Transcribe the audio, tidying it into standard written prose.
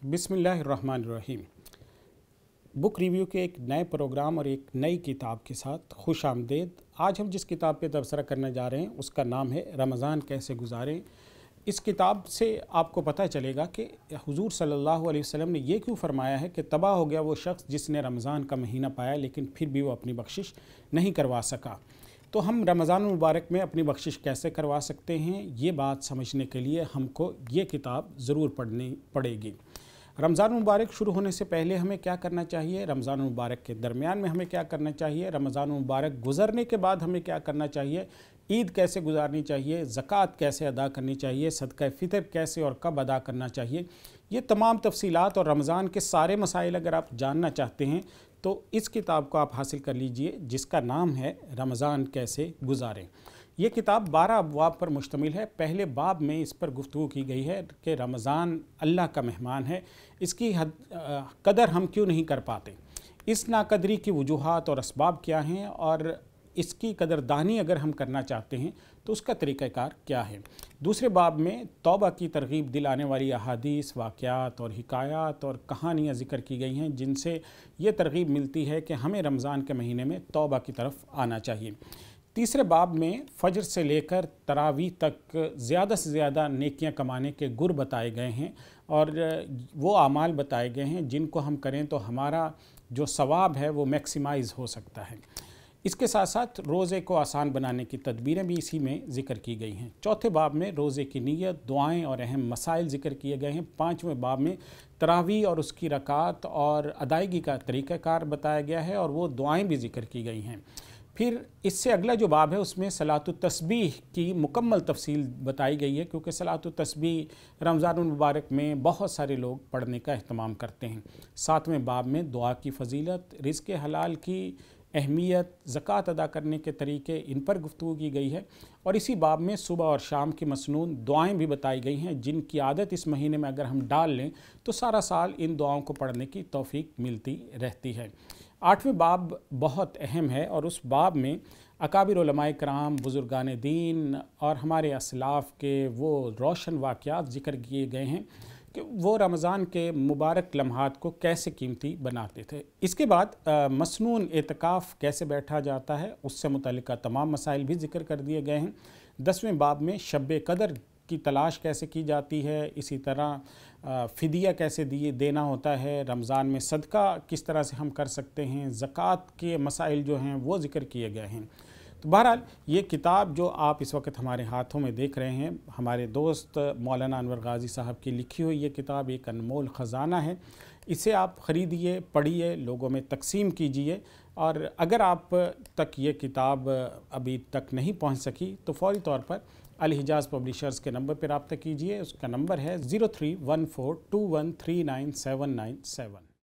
बिस्मिल्लाहिर्रहमानिर्रहीम। Book review के एक नए प्रोग्राम और एक नई किताब के साथ खुश आमदेद। आज हम जिस किताब पे तबसरा करने जा रहे हैं उसका नाम है रमज़ान कैसे गुजारें। इस किताब से आपको पता चलेगा कि हुजूर सल्लल्लाहु अलैहि वसल्लम ने ये क्यों फरमाया है कि तबाह हो गया वो शख्स जिसने रमज़ान का महीना पाया लेकिन फिर भी वो अपनी बख्शिश नहीं करवा सका। तो हम रमज़ान मुबारक में अपनी बख्शिश कैसे करवा सकते हैं, ये बात समझने के लिए हमको ये किताब ज़रूर पढ़नी पड़ेगी। रमज़ान मुबारक शुरू होने से पहले हमें क्या करना चाहिए, रमज़ान मुबारक के दरमियान में हमें क्या करना चाहिए, रमज़ान मुबारक गुज़रने के बाद हमें क्या करना चाहिए, ईद कैसे गुजारनी चाहिए, ज़कात कैसे अदा करनी चाहिए, सदका फ़ितर कैसे और कब अदा करना चाहिए, ये तमाम तफसीलात और रमज़ान के सारे मसाइल अगर आप जानना चाहते हैं तो इस किताब को आप हासिल कर लीजिए जिसका नाम है रमज़ान कैसे गुजारें। ये किताब 12 अबवाब पर मुश्तमिल है। पहले बाब में इस पर गुफ्तगू की गई है कि रमज़ान अल्लाह का मेहमान है, इसकी कदर हम क्यों नहीं कर पाते, इस नाकदरी की वजूहात और असबाब क्या हैं और इसकी कदरदानी अगर हम करना चाहते हैं तो उसका तरीक़ाकार क्या है। दूसरे बाब में तौबा की तरगीब दिलाने वाली अहादीस, वाक़यात और हिकायात और कहानियाँ ज़िक्र की गई हैं जिनसे ये तरगीब मिलती है कि हमें रमज़ान के महीने में तौबा की तरफ आना चाहिए। तीसरे बाब में फ़जर से लेकर तरावी तक ज़्यादा से ज़्यादा नेकियां कमाने के गुर बताए गए हैं और वो आमाल बताए गए हैं जिनको हम करें तो हमारा जो सवाब है वो मैक्सिमाइज़ हो सकता है। इसके साथ साथ रोज़े को आसान बनाने की तदबीरें भी इसी में ज़िक्र की गई हैं। चौथे बाब में रोज़े की नीयत, दुआएं और अहम मसाइल ज़िक्र किए गए हैं। पाँचवें बाब में तरावी और उसकी रकात और अदायगी का तरीक़ाकार बताया गया है और वो दुआएं भी ज़िक्र की गई हैं। फिर इससे अगला जो बाब है उसमें सलातुत तस्बीह की मुकम्मल तफसील बताई गई है क्योंकि सलातुत तस्बीह रमज़ान मुबारक में बहुत सारे लोग पढ़ने का अहतमाम करते हैं। सातवें बाब में दुआ की फ़जीलत, रिज़्क़ हलाल की अहमियत, ज़कात अदा करने के तरीके, इन पर गुफ्तगू की गई है और इसी बाब में सुबह और शाम की मसनून दुआएं भी बताई गई हैं जिनकी आदत इस महीने में अगर हम डाल लें तो सारा साल इन दुआओं को पढ़ने की तौफीक मिलती रहती है। आठवें बाब बहुत अहम है और उस बाब में अकाबिर उलमाए कराम, बुज़ुर्गान दीन और हमारे असलाफ़ के वो रोशन वाक़यात ज़िक्र किए गए हैं कि वो रमज़ान के मुबारक लम्हात को कैसे कीमती बनाते थे। इसके बाद मसनून एतकाफ़ कैसे बैठा जाता है उससे मुतल्लिक़ तमाम मसाइल भी ज़िक्र कर दिए गए हैं। 10वें बाब में शब कदर की तलाश कैसे की जाती है, इसी तरह फ़िदिया कैसे देना होता है, रमज़ान में सदका किस तरह से हम कर सकते हैं, ज़कात के मसाइल जो हैं वो ज़िक्र किए गए हैं। तो बहरहाल ये किताब जो आप इस वक्त हमारे हाथों में देख रहे हैं, हमारे दोस्त मौलाना अनवर गाज़ी साहब की लिखी हुई ये किताब एक अनमोल ख़जाना है। इसे आप ख़रीदिए, पढ़िए, लोगों में तकसीम कीजिए और अगर आप तक ये किताब अभी तक नहीं पहुँच सकी तो फ़ौरी तौर पर अल हिजाज़ पब्लिशर्स के नंबर पर रब्ता कीजिए। उसका नंबर है 031421399797।